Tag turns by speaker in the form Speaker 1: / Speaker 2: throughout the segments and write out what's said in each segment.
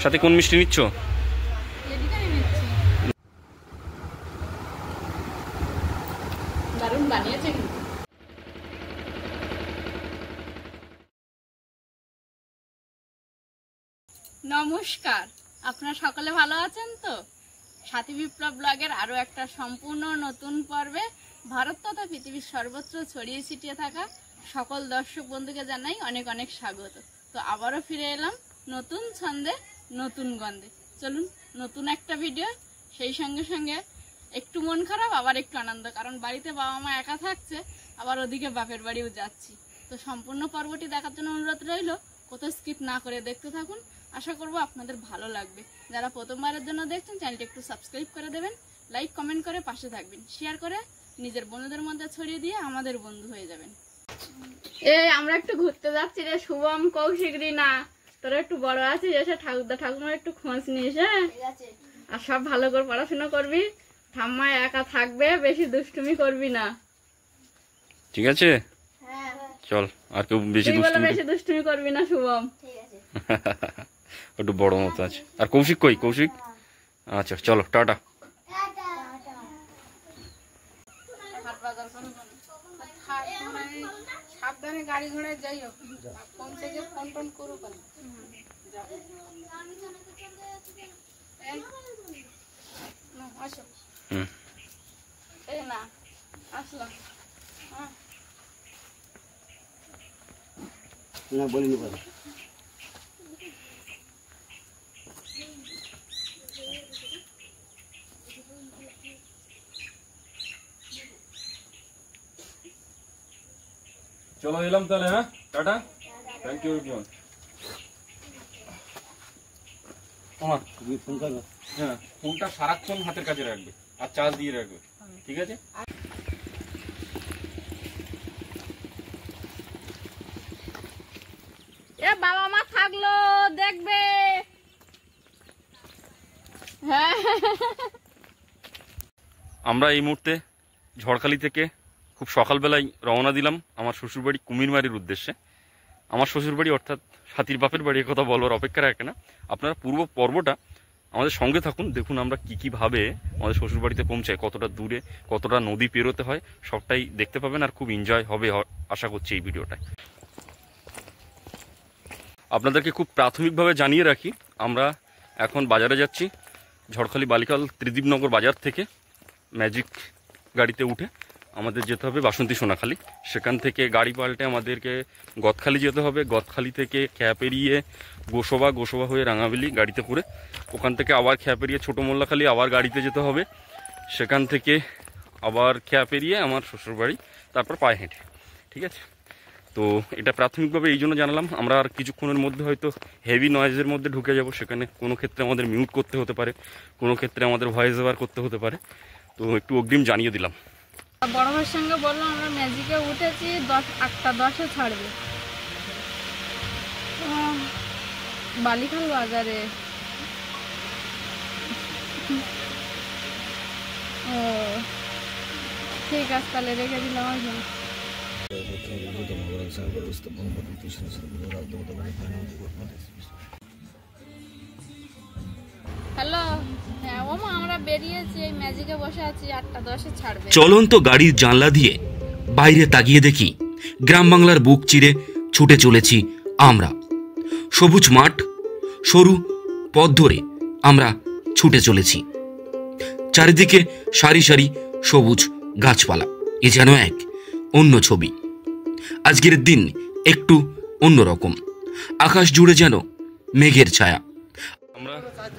Speaker 1: সাথে কোন মিষ্টি নিচ্ছ?
Speaker 2: দারুণ বানিয়েছে। নমস্কার, আপনারা সকলে ভালো আছেন তো? সাথী বিপ্লব ব্লগের আরো একটা সম্পূর্ণ নতুন পর্বে ভারত তথা পৃথিবীর সর্বত্র ছড়িয়ে ছিটিয়ে থাকা সকল দর্শক বন্ধুকে জানাই অনেক অনেক স্বাগত। তো আবারও ফিরে এলাম নতুন ছন্দে নতুন গন্ধে। চলুন নতুন একটা ভিডিও, সেই সঙ্গে সঙ্গে একটু মন খারাপ আবার একটু আনন্দ, কারণ বাড়িতে বাবা মা একা থাকছে, আবার ওদিকে বাপের বাড়িও যাচ্ছি। তো সম্পূর্ণ পর্বটি দেখার জন্য অনুরোধ রইল, কোথাও স্কিপ না করে দেখতে থাকুন। আশা করব আপনাদের ভালো লাগবে। যারা প্রথমবারের জন্য দেখছেন চ্যানেলটি একটু সাবস্ক্রাইব করে দেবেন, লাইক কমেন্ট করে পাশে থাকবেন, শেয়ার করে নিজের বন্ধুদের মধ্যে ছড়িয়ে দিয়ে আমাদের বন্ধু হয়ে যাবেন। আমরা একটু ঘুরতে যাচ্ছি রে শুভম, কৌশিক, রিনা, তোরা একটু বড় আছিস, এসে ঠাকুরদা ঠাকুমার একটু খোঁজ নিস। হ্যাঁ, আর সব ভালো করে পড়াশোনা করবি, ঠাম্মা একা থাকবে, বেশি দুষ্টুমি করবি না,
Speaker 1: ঠিক আছে? চল, আর কেউ বেশি
Speaker 2: দুষ্টুমি করবি না শুভম।
Speaker 1: একটু বড় মতো আছে। আর কৌশিক কই? কৌশিক আচ্ছা, চলো টাটা।
Speaker 2: সাবধানে গাড়ি ঘোড়ায় যাই হোক, পৌঁছে গিয়ে ফোন টোন করুক। এই না আসলাম
Speaker 3: না বলিনি বল।
Speaker 1: চলো এলাম তাহলে। হ্যাঁ, টাটা, থ্যাংক ইউ এভরিওয়ান। তোমার
Speaker 3: তুমি ফোন করবে?
Speaker 1: হ্যাঁ, ফোনটা সারাক্ষণ হাতের কাছে রাখবে আর চার্জ দিয়ে রাখবে, ঠিক আছে?
Speaker 2: এ বাবা মা থাকলো দেখবে।
Speaker 1: আমরা এই মুহূর্তে ঝড়খালি থেকে খুব সকালবেলায় রওনা দিলাম আমার শ্বশুরবাড়ি কুমিরমারির উদ্দেশ্যে। আমার শ্বশুরবাড়ি অর্থাৎ সাথীর বাপের বাড়ি, কথা বলবার অপেক্ষা রাখে না। আপনারা পূর্ব পর্বটা আমাদের সঙ্গে থাকুন, দেখুন আমরা কী ভাবে আমাদের শ্বশুরবাড়িতে পৌঁছায়, কতটা দূরে, কতটা নদী পেরোতে হয়, সবটাই দেখতে পাবেন আর খুব এনজয় হবে আশা করছি এই ভিডিওটায়। আপনাদেরকে খুব প্রাথমিকভাবে জানিয়ে রাখি, আমরা এখন বাজারে যাচ্ছি। ঝড়খালি বালিখাল ত্রিদীপনগর বাজার থেকে ম্যাজিক গাড়িতে উঠে আমাদের যেতে হবে বাসন্তী সোনাখালি। সেখান থেকে গাড়ি পাল্টে আমাদেরকে গদখালি যেতে হবে। গদখালি থেকে খেয়া পেরিয়ে গোসবা হয়ে রাঙাবেলি গাড়িতে করে, ওখান থেকে আবার খেয়া পেরিয়ে ছোটো মোল্লাখালি আবার গাড়িতে যেতে হবে। সেখান থেকে আবার খেয়া পেরিয়ে আমার শ্বশুরবাড়ি, তারপর পায়ে হেঁটে, ঠিক আছে? তো এটা প্রাথমিকভাবে এই জন্য জানালাম, আমরা আর কিছুক্ষণের মধ্যে হয়তো হেভি নয়েজের মধ্যে ঢুকে যাব। সেখানে কোনো ক্ষেত্রে আমাদের মিউট করতে হতে পারে, কোনো ক্ষেত্রে আমাদের ভয়েস ওভার করতে হতে পারে, তো একটু অগ্রিম জানিয়ে দিলাম।
Speaker 2: বড় ভাইয়ের সঙ্গে বললাম আমরা ম্যাজিকে উঠেছি, 8:10 ছাড়বে বালিখাল বাজারে। ও ঠিক আছে, তাহলে রেখে দিলাম। হ্যালো, হ্যাঁ ওমা, আমরা বেরিয়েছি, এই ম্যাজিকে বসে আছি, 8:10 ছাড়বে।
Speaker 4: চলন্ত গাড়ির জানলা দিয়ে বাইরে তাকিয়ে দেখি গ্রাম বাংলার বুক চিরে ছুটে চলেছি আমরা। সবুজ মাঠ, সরু পথ ধরে আমরা ছুটে চলেছি। চারিদিকে সারি সারি সবুজ গাছপালা, এ যেন এক অন্য ছবি। আজকের দিন একটু অন্যরকম, আকাশ জুড়ে যেন মেঘের ছায়া।
Speaker 1: আমরা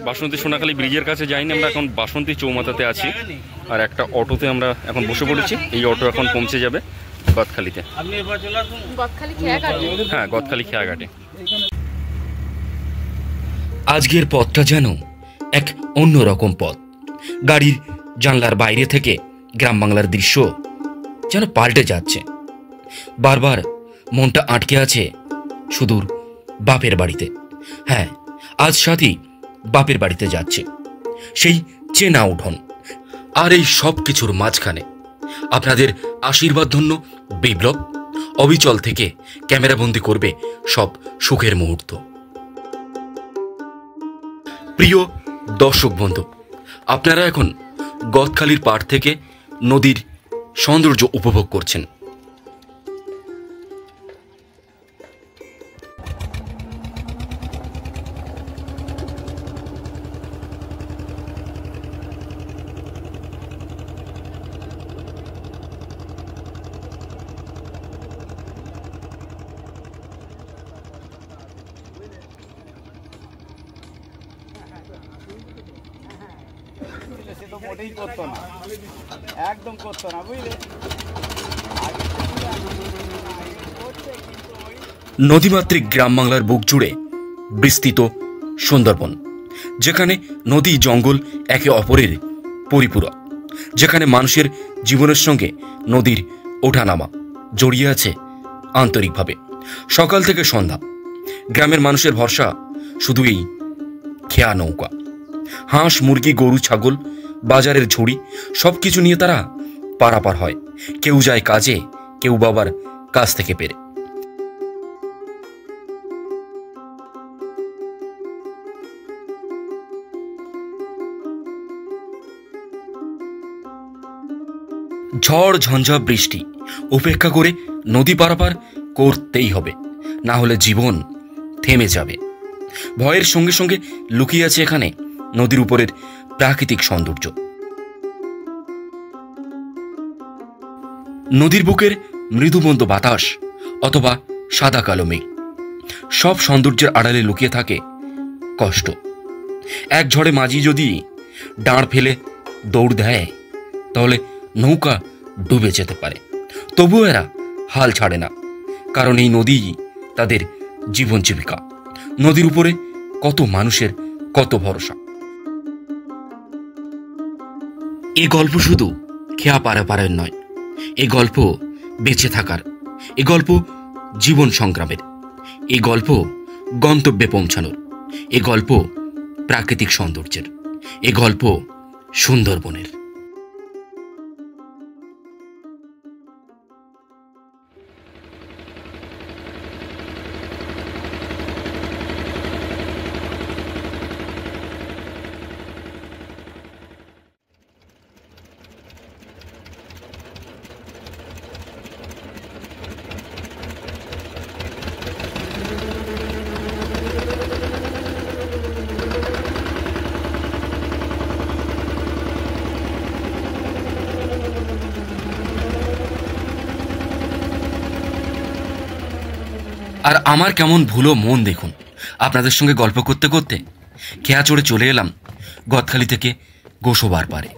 Speaker 1: বাসন্তী সোনাখালি ব্রিজের কাছে যাইনি, আমরা এখন বাসন্তী চৌমাথাতে আছি। আর একটা অটোতে আমরা এখন বসে পড়েছি। এই অটো এখন পৌঁছে যাবে গদখালিতে। হ্যাঁ, গদখালি খেয়াঘাটে।
Speaker 4: আজকের পথটা যেন এক অন্যরকম পথ। গাড়ির জানলার বাইরে থেকে গ্রাম বাংলার দৃশ্য যেন পাল্টে যাচ্ছে। বারবার মনটা আটকে আছে সুদূর বাপের বাড়িতে। হ্যাঁ, আজ সাথী বাপের বাড়িতে যাচ্ছে, সেই চেনা উঠোন। আর এই সব কিছুর মাঝখানে আপনাদের আশীর্বাদ ধন্য বিপ্লব অবিচল থেকে ক্যামেরাবন্দি করবে সব সুখের মুহূর্ত। প্রিয় দর্শক বন্ধু, আপনারা এখন গদখালির পাড় থেকে নদীর সৌন্দর্য উপভোগ করছেন।
Speaker 3: সে তো মোটেই করতো না, একদম করতো না, বুঝলে।
Speaker 4: নদীমাতৃক গ্রাম বাংলার বুক জুড়ে বিস্তৃত সুন্দরবন, যেখানে নদী জঙ্গল একে অপরের পরিপূরক, যেখানে মানুষের জীবনের সঙ্গে নদীর ওঠানামা জড়িয়ে আছে আন্তরিকভাবে। সকাল থেকে সন্ধ্যা গ্রামের মানুষের ভরসা শুধু এই খেয়া নৌকা। হাঁস, মুরগি, গরু, ছাগল, বাজারের ঝুড়ি সব কিছু নিয়ে তারা পারাপার হয়। কেউ যায় কাজে, কেউ বাবার কাজ থেকে পেরে। ঝড়, ঝঞ্ঝা, বৃষ্টি উপেক্ষা করে নদী পারাপার করতেই হবে, না হলে জীবন থেমে যাবে। ভয়ের সঙ্গে সঙ্গে লুকিয়ে আছে এখানে নদীর উপরের প্রাকৃতিক সৌন্দর্য। নদীর বুকের মৃদুমন্দ বাতাস অথবা সাদা কালো মেঘ, সব সৌন্দর্যের আড়ালে লুকিয়ে থাকে কষ্ট। এক ঝড়ে মাঝি যদি ডাঁড় ফেলে দৌড় দেয়, তাহলে নৌকা ডুবে যেতে পারে। তবুও এরা হাল ছাড়ে না, কারণ এই নদী তাদের জীবন জীবিকা। নদীর উপরে কত মানুষের কত ভরসা। এই গল্প শুধু খেয়া পারাপারের নয়, এই গল্প বেঁচে থাকার, এই গল্প জীবন সংগ্রামের, এই গল্প গন্তব্যে পৌঁছানোর, এই গল্প প্রাকৃতিক সৌন্দর্যের, এই গল্প সুন্দরবনের। আর আমার কেমন ভুলো মন দেখুন, আপনাদের সঙ্গে গল্প করতে করতে খেয়া চড়ে চলে এলাম গদখালি থেকে গোসবার পারে।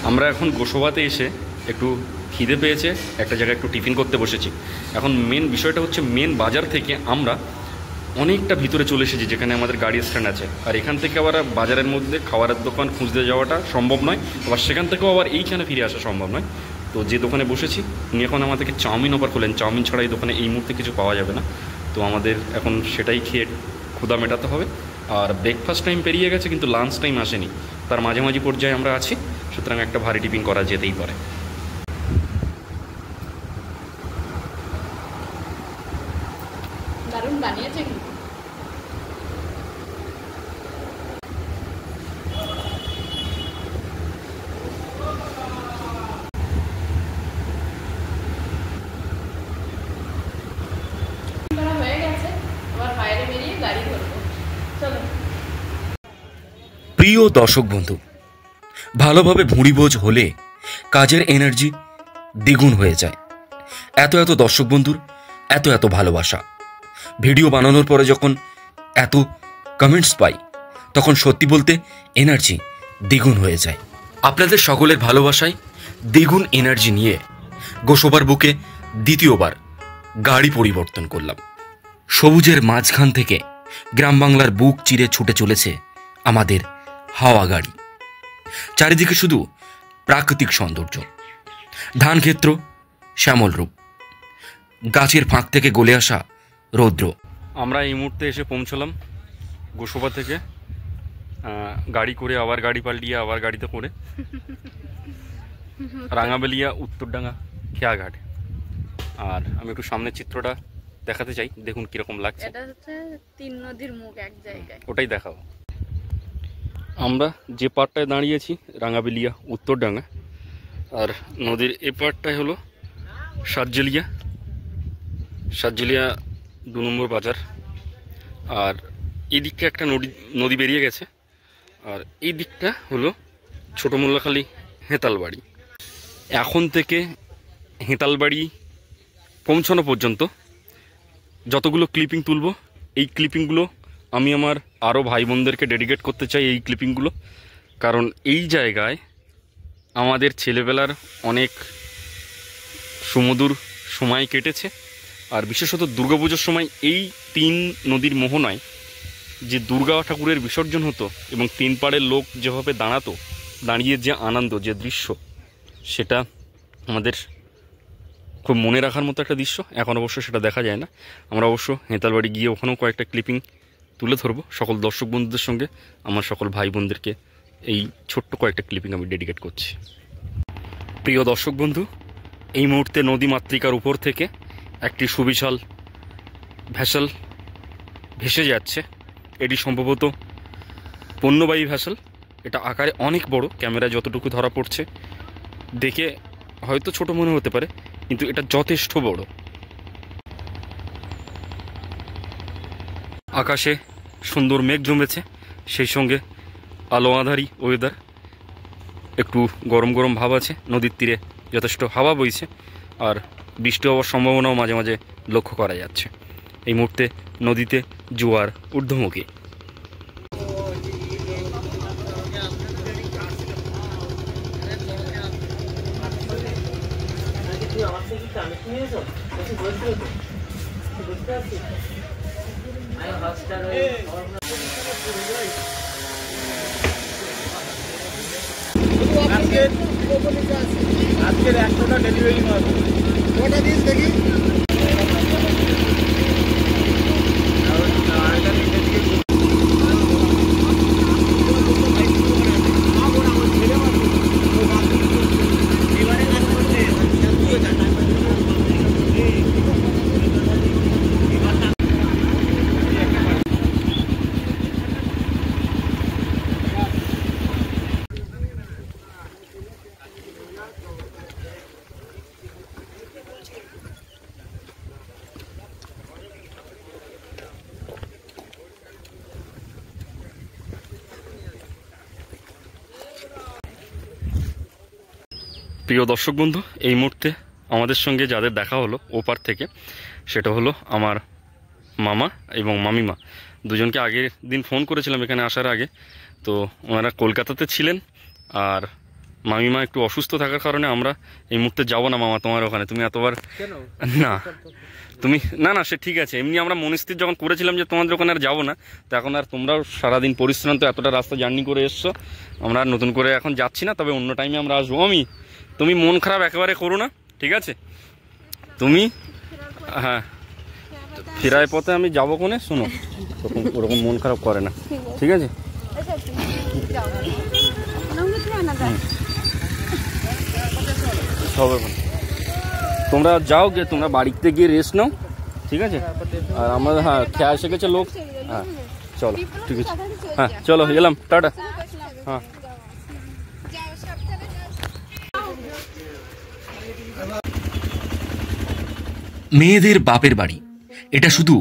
Speaker 1: আমরা এখন গোসবাতে এসে একটু খিদে পেয়েছে, একটা জায়গায় একটু টিফিন করতে বসেছি। এখন মেন বিষয়টা হচ্ছে, মেন বাজার থেকে আমরা অনেকটা ভিতরে চলে এসেছি, যেখানে আমাদের গাড়ি স্ট্যান্ড আছে। আর এখান থেকে আবার বাজারের মধ্যে খাবারের দোকান খুঁজতে যাওয়াটা সম্ভব নয়, আবার সেখান থেকেও আবার এইখানে ফিরে আসা সম্ভব নয়। তো যে দোকানে বসেছি উনি এখন আমাদেরকে চাউমিন অফার করলেন। চাউমিন ছাড়া এই দোকানে এই মুহূর্তে কিছু পাওয়া যাবে না, তো আমাদের এখন সেটাই খেয়ে ক্ষুধা মেটাতে হবে। আর ব্রেকফাস্ট টাইম পেরিয়ে গেছে, কিন্তু লাঞ্চ টাইম আসেনি, তার মাঝামাঝি পর্যায়ে আমরা আছি। সুতরাং একটা ভারী টিফিন করা যেতেই পারে।
Speaker 2: দারুণ বানিয়েছে কিন্তু। হয়ে গেছে, আবার বাইরে বেরিয়ে গাড়ি ধরবো, চলো।
Speaker 4: প্রিয় দর্শক বন্ধু, ভালোভাবে ভুঁড়িভোজ হলে কাজের এনার্জি দ্বিগুণ হয়ে যায়। এত এত দর্শক বন্ধুর এত এত ভালোবাসা, ভিডিও বানানোর পরে যখন এত কমেন্টস পাই, তখন সত্যি বলতে এনার্জি দ্বিগুণ হয়ে যায়। আপনাদের সকলের ভালোবাসায় দ্বিগুণ এনার্জি নিয়ে গোসবার বুকে দ্বিতীয়বার গাড়ি পরিবর্তন করলাম। সবুজের মাঝখান থেকে গ্রাম বাংলার বুক চিরে ছুটে চলেছে আমাদের হাওয়া গাড়ি। চারিদিকে শুধু প্রাকৃতিক সৌন্দর্য, ধানক্ষেত্র, শ্যামল রূপ, গাছের ফাঁক থেকে গলে আসা রৌদ্র।
Speaker 1: আমরা এই মুহূর্তে এসে পৌঁছলাম গোসবা থেকে, গাড়ি করে আবার গাড়ি পাল্টিয়ে আবার গাড়িতে করে রাঙাবেলিয়া উত্তরডাঙ্গা খেয়াঘাট। আর আমি একটু সামনের চিত্রটা দেখাতে চাই, দেখুন কিরকম লাগছে।
Speaker 2: এটা হচ্ছে তিন নদীর মুখ এক জায়গায়,
Speaker 1: ওটাই দেখাবো। আমরা যে পাড়টায় দাঁড়িয়েছি রাঙাবেলিয়া উত্তরডাঙ্গা, আর নদীর এ পাড়টায় হলো সাতজেলিয়া 2 নম্বর বাজার। আর এই দিকটা একটা নদী বেরিয়ে গেছে, আর এই দিকটা হলো ছোটো মোল্লাখালী হেঁতালবাড়ি। এখন থেকে হেঁতালবাড়ি পৌঁছানো পর্যন্ত যতগুলো ক্লিপিং তুলব, এই ক্লিপিংগুলো আমি আমার আরও ভাই বোনদেরকে ডেডিকেট করতে চাই এই ক্লিপিংগুলো। কারণ এই জায়গায় আমাদের ছেলেবেলার অনেক সুমধুর সময় কেটেছে। আর বিশেষত দুর্গাপুজোর সময় এই 3 নদীর মোহনায় যে দুর্গা ঠাকুরের বিসর্জন হতো এবং 3 পাড়ের লোক যেভাবে দাঁড়িয়ে যে আনন্দ, যে দৃশ্য, সেটা আমাদের খুব মনে রাখার মতো একটা দৃশ্য। এখন অবশ্য সেটা দেখা যায় না। আমরা অবশ্য হেঁতালবাড়ি গিয়ে ওখানেও কয়েকটা ক্লিপিং তুলে ধরবো সকল দর্শক বন্ধুদের সঙ্গে। আমার সকল ভাই বোনদেরকে এই ছোট্ট কয়েকটা ক্লিপিং আমি ডেডিকেট করছি। প্রিয় দর্শক বন্ধু, এই মুহূর্তে নদী মাতৃকার উপর থেকে একটি সুবিশাল ভ্যাসেল ভেসে যাচ্ছে। এটি সম্ভবত পণ্যবাহী ভ্যাসেল। এটা আকারে অনেক বড়, ক্যামেরায় যতটুকু ধরা পড়ছে দেখে হয়তো ছোট মনে হতে পারে, কিন্তু এটা যথেষ্ট বড়। আকাশে সুন্দর মেঘ জমেছে, সেই সঙ্গে আলো আঁধারি ওয়েদার, একটু গরম গরম ভাব আছে। নদীর তীরে যথেষ্ট হাওয়া বইছে, আর বৃষ্টি হওয়ার সম্ভাবনাও মাঝে মাঝে লক্ষ্য করা যাচ্ছে। এই মুহূর্তে নদীতে জোয়ার ঊর্ধ্বমুখী।
Speaker 3: আজকের 100টা ডেলিভারি মাল ওটা দিস দেখি।
Speaker 1: প্রিয় দর্শক বন্ধু, এই মুহূর্তে আমাদের সঙ্গে যাদের দেখা হলো ওপার থেকে, সেটা হলো আমার মামা এবং মামিমা। দুজনকে আগের দিন ফোন করেছিলাম এখানে আসার আগে, তো ওনারা কলকাতাতে ছিলেন। আর মামিমা একটু অসুস্থ থাকার কারণে আমরা এই মুহূর্তে যাবো না মামা তোমার ওখানে। তুমি এতবার না, তুমি না সে ঠিক আছে। এমনি আমরা মনস্থির যখন করেছিলাম যে তোমাদের ওখানে আর যাবো না, তো এখন আর তোমরাও সারাদিন পরিশ্রান্ত এতটা রাস্তা জার্নি করে এসছো, আমরা আর নতুন করে এখন যাচ্ছি না। তবে অন্য টাইমে আমরা আসবো। তুমি মন খারাপ একেবারে করো না, ঠিক আছে? তুমি হ্যাঁ, ফেরায় পথে আমি যাবো কোনে, শোনো ওরকম মন খারাপ করে না, ঠিক আছে? হবে, তোমরা যাও, গিয়ে তোমরা বাড়িতে গিয়ে রেস্ট নাও, ঠিক আছে? আর আমরা হ্যাঁ খেয়া এসে গেছে লোক। হ্যাঁ চলো, ঠিক আছে, হ্যাঁ চলো গেলাম, টাটা। হ্যাঁ
Speaker 4: মেয়েদের বাপের বাড়ি এটা শুধু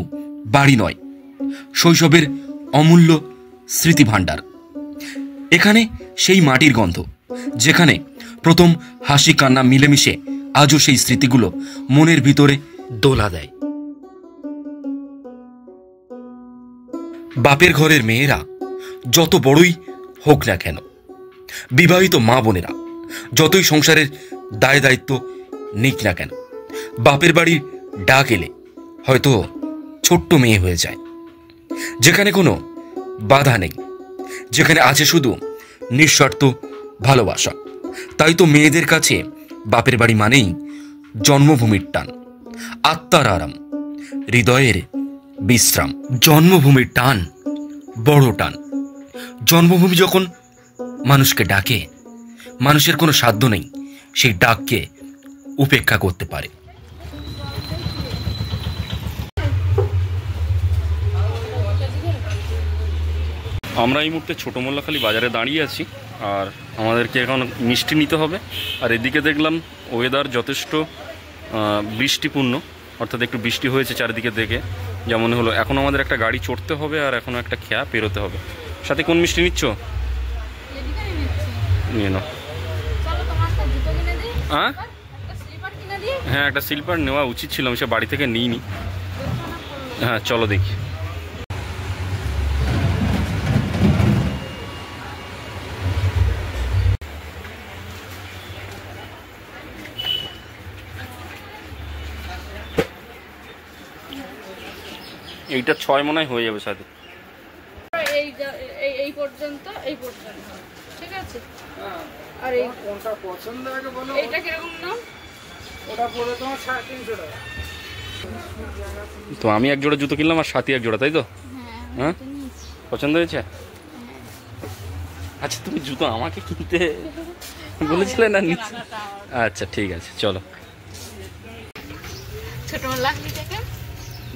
Speaker 4: বাড়ি নয়, শৈশবের অমূল্য স্মৃতি ভাণ্ডার। এখানে সেই মাটির গন্ধ, যেখানে প্রথম হাসি কান্না মিলেমিশে আজও সেই স্মৃতিগুলো মনের ভিতরে দোলা দেয়। বাপের ঘরের মেয়েরা যত বড়ই হোক না কেন, বিবাহিত মা বোনেরা যতই সংসারের দায় দায়িত্ব নিক না কেন, বাপের বাড়ির ডাক এলে হয়তো ছোট্ট মেয়ে হয়ে যায়, যেখানে কোনো বাধা নেই, যেখানে আছে শুধু নিঃস্বার্থ ভালোবাসা। তাই তো মেয়েদের কাছে বাপের বাড়ি মানেই জন্মভূমির টান, আত্মার আরাম, হৃদয়ের বিশ্রাম। জন্মভূমির টান বড় টান। জন্মভূমি যখন মানুষকে ডাকে, মানুষের কোনো সাধ্য নেই সেই ডাককে উপেক্ষা করতে পারে।
Speaker 1: আমরা এই মুহূর্তে ছোটো মোল্লাখালী বাজারে দাঁড়িয়ে আছি, আর আমাদেরকে এখন মিষ্টি নিতে হবে। আর এদিকে দেখলাম ওয়েদার যথেষ্ট বৃষ্টিপূর্ণ, অর্থাৎ একটু বৃষ্টি হয়েছে চারিদিকে দেখে যেমন হলো। এখন আমাদের একটা গাড়ি চড়তে হবে আর এখন একটা খেয়া পেরোতে হবে। সাথে কোন মিষ্টি নিচ্ছ? নিয়ে নাও। হ্যাঁ হ্যাঁ, একটা স্লিপার নেওয়া উচিত ছিল, আমি সে বাড়ি থেকে নিইনি। হ্যাঁ চলো দেখি। এইটা 6 মনে হয় হয়ে যাবে সাথে।
Speaker 2: এই পর্যন্ত ঠিক আছে। আর এই
Speaker 3: কোনটা পছন্দ আগে বলো।
Speaker 2: এইটা কিরকম দাম?
Speaker 3: ওটা পড়ে তোমার 350 টাকা।
Speaker 1: তো আমি এক জোড়া জুতো কিনলাম আর সাথী এক জোড়া, তাই তো? হ্যাঁ পছন্দ হয়েছে? আচ্ছা তুমি জুতো আমাকে কিনতে বলেছিলে না? আচ্ছা ঠিক আছে চলো।
Speaker 2: ছোটবেলা থেকে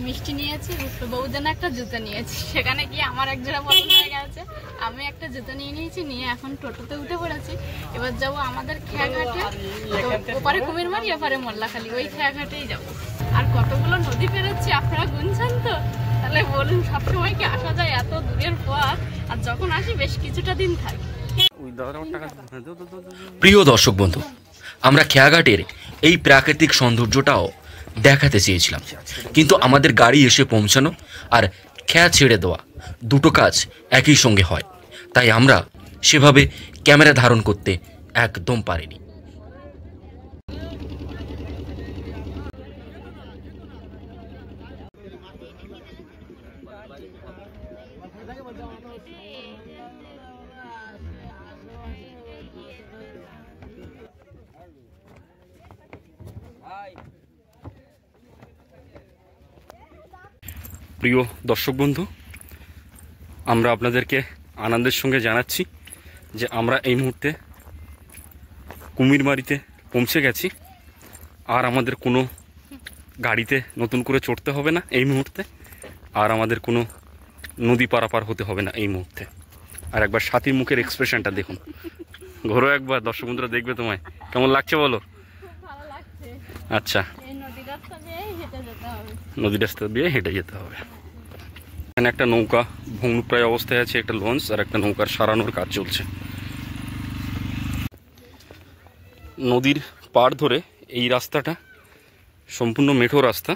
Speaker 2: মিষ্টি নিয়েছি, বউদের একটা জুতো নিয়েছি, সেখানে গিয়ে আমার এক জোড়া পছন্দ হয়ে গেছে, আমি একটা জুতো নিয়েছি, নিয়ে এখন টোটোতে উঠে পড়েছি। এবার যাবো আমাদের খেয়াঘাটে, তো ওপারে কুমিরমারি এপারে মোল্লাখালী, ওই খেয়াঘাটেই যাবো। আর কতগুলো নদী পেরোচ্ছি আপনারা গুনছেন তো, তাহলে বলুন সবসময় কি আসা যায় এত দূরের পথ? আর যখন আসি বেশ কিছুটা দিন থাকি।
Speaker 4: প্রিয় দর্শক বন্ধু, আমরা খেয়াঘাটের এই প্রাকৃতিক সৌন্দর্যটাও দেখাতে চেয়েছিলাম, কিন্তু আমাদের গাড়ি এসে পৌঁছানো আর খেয়া ছেড়ে দেওয়া দুটো কাজ একই সঙ্গে হয়, তাই আমরা সেভাবে ক্যামেরা ধারণ করতে একদম পারিনি।
Speaker 1: প্রিয় দর্শক বন্ধু, আমরা আপনাদেরকে আনন্দের সঙ্গে জানাচ্ছি যে আমরা এই মুহূর্তে কুমিরমারিতে পৌঁছে গেছি। আর আমাদের কোনো গাড়িতে নতুন করে চড়তে হবে না এই মুহূর্তে, আর আমাদের কোনো নদী পারাপার হতে হবে না এই মুহূর্তে। আর একবার সাথীর মুখের এক্সপ্রেশনটা দেখুন, ঘোরো একবার, দর্শক বন্ধুরা দেখবে তোমায় কেমন লাগছে বলো।
Speaker 2: ভালো লাগছে।
Speaker 1: আচ্ছা,
Speaker 2: এই নদী রাস্তা দিয়ে হেঁটে যেতে হবে।
Speaker 1: নদী রাস্তা দিয়ে হেঁটে যেতে হবে। এখানে একটা নৌকা ভগ্নপ্রায় অবস্থায় আছে, একটা লঞ্চ আর একটা নৌকার সারানোর কাজ চলছে। নদীর পাড় ধরে এই রাস্তাটা সম্পূর্ণ মেঠো রাস্তা।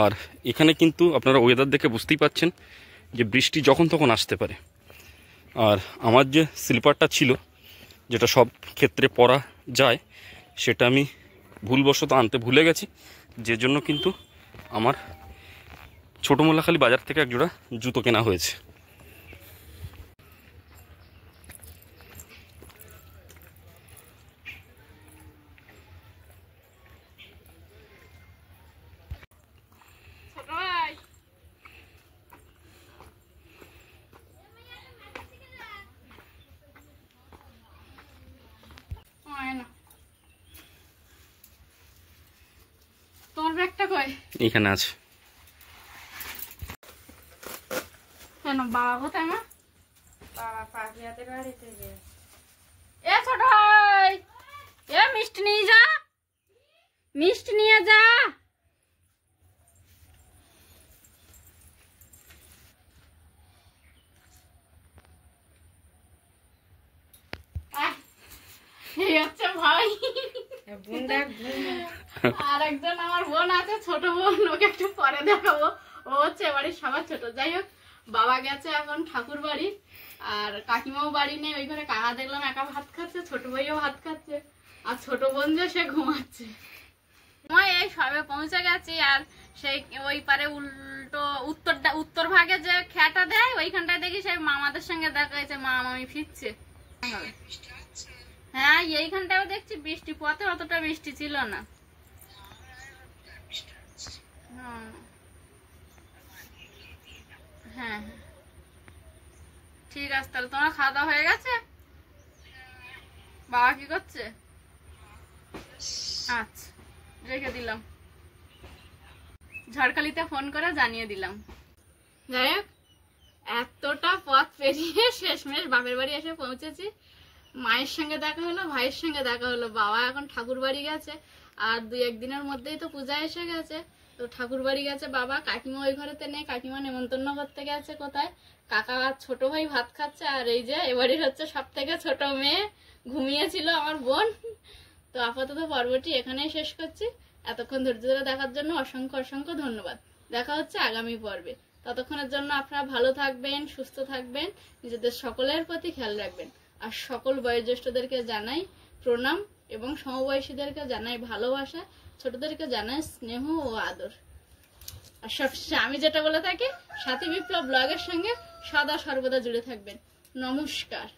Speaker 1: আর এখানে কিন্তু আপনারা ওয়েদার দেখে বুঝতেই পাচ্ছেন যে বৃষ্টি যখন তখন আসতে পারে। আর আমার যে স্লিপারটা ছিল, যেটা সব ক্ষেত্রে পরা যায়, সেটা আমি ভুলবশত আনতে ভুলে গেছি, যে জন্য কিন্তু আমার ছোটো মোল্লাখালী বাজার থেকে একজোড়া জুতো কেনা হয়েছে।
Speaker 2: তোমার ব্যাগটা কই?
Speaker 1: এখানে আছে।
Speaker 2: কেন বাবা কোথায়? মা বাবা পাখিয়াতে বাড়িতে গিয়ে। এ ছোট ভাই, এ মিষ্টি নিয়ে যা, মিষ্টি নিয়ে যা। এই হচ্ছে ভাই, আর একজন আমার বোন আছে, ছোট বোন, ওকে একটু পরে দেখাবো। ও হচ্ছে বাড়ির সবার ছোট। যাই হোক, বাবা গেছে এখন ঠাকুর বাড়ি, আর কাকিমাও বাড়ি নেই। ওই ঘরে কাকা দেখলাম একা ভাত খাচ্ছে, ছোট ভাইও ভাত খাচ্ছে, আর ছোট বোন যে সে ঘুমাচ্ছে। এই সবে পৌঁছে গেছি, আর সেই ওই পারে উল্টো উত্তর ভাগে যে খেয়াটা দেয়, ওইখানটায় দেখি সেই মামাদের সঙ্গে দেখা হয়েছে, মা মামি ফিরছে। হ্যাঁ, এইখানটাও দেখছি বৃষ্টি, পথে অতটা বৃষ্টি ছিল না। হ্যাঁ ঠিক আছে, তাহলে তোমার খাওয়া দাওয়া হয়ে গেছে? বাবা কি করছে? আচ্ছা, রেখে দিলাম। ঝড়খালিতে ফোন করে জানিয়ে দিলাম। যাই হোক, এতটা পথ পেরিয়ে শেষমেশ বাপের বাড়ি এসে পৌঁছেছি। মায়ের সঙ্গে দেখা হলো, ভাইয়ের সঙ্গে দেখা হলো। বাবা এখন ঠাকুর বাড়ি গেছে, আর 2-1 দিনের মধ্যেই তো পূজা এসে গেছে। তো ঠাকুর বাড়ি গেছে বাবা, কাকিমা ওই ঘরেতে নেই, কাকিমা নেমন্তন্ন করতে গেছে কোথায়। কাকা আর ছোট ভাই ভাত খাচ্ছে, আর এই যে এবাড়ির হচ্ছে সব থেকে ছোট মেয়ে, ঘুমিয়েছিল আমার বোন। তো আপাতত পর্বটি এখানেই শেষ করছি। এতক্ষণ ধৈর্য ধরে দেখার জন্য অসংখ্য অসংখ্য ধন্যবাদ। দেখা হচ্ছে আগামী পর্বে। ততক্ষণের জন্য আপনারা ভালো থাকবেন, সুস্থ থাকবেন, নিজেদের সকলের প্রতি খেয়াল রাখবেন। আর সকল বয়োজ্যেষ্ঠদেরকে জানাই প্রণাম এবং সমবয়সীদেরকে জানাই ভালোবাসা, ছোটদেরকে জানাই স্নেহ ও আদর। আর সবশেষে আমি যেটা বলে থাকি, সাথী বিপ্লব ব্লগের সঙ্গে সদা সর্বদা জুড়ে থাকবেন। নমস্কার।